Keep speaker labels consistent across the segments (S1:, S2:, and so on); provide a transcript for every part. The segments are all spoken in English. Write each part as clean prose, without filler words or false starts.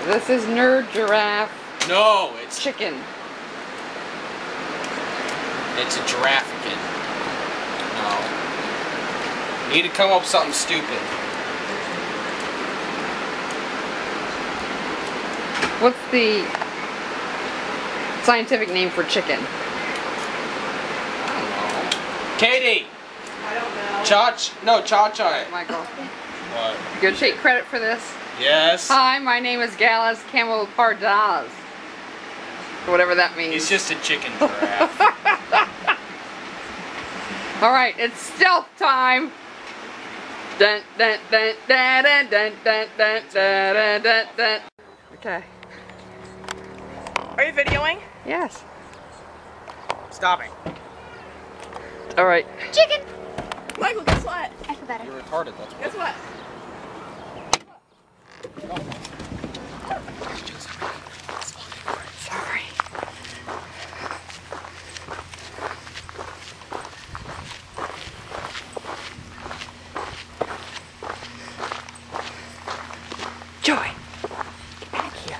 S1: This is Nerd Giraffe.
S2: No, it's
S1: chicken.
S2: It's a giraffe-ican. No. Need to come up with something stupid.
S1: What's the scientific name for chicken?
S2: I don't know. Katie!
S3: I don't know.
S2: Cha-cha.
S1: Michael.
S2: What?
S1: You gonna take credit for this?
S2: Yes.
S1: Hi, my name is Gallus Camel Pardaz. Whatever that means.
S2: He's just a chicken giraffe.
S1: Alright, it's stealth time! Dun dun dun dun dun dun dun dun dun dun dun. Okay.
S3: Are you videoing?
S1: Yes.
S2: Stop it.
S1: Alright.
S4: Chicken!
S3: Michael, guess what?
S4: I feel better.
S2: You're retarded, that's why.
S3: Guess what?
S1: Sorry. Joy, get back here.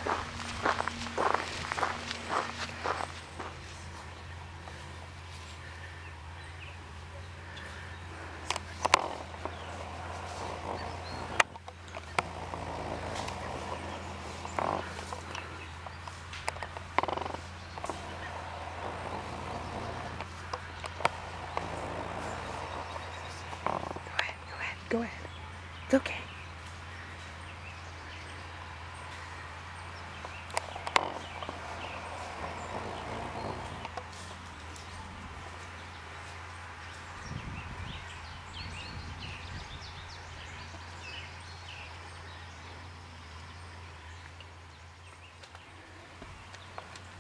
S1: Go ahead. It's okay.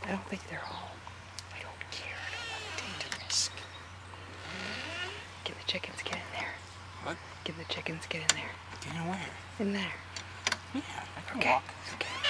S1: I don't think they're home. I don't care. I don't want to take the risk. Give the chickens, get in there.
S2: What?
S1: Give the chickens, get in there.
S2: Get in where?
S1: In there.
S2: Yeah, I can
S1: Okay.
S2: walk.
S1: Okay.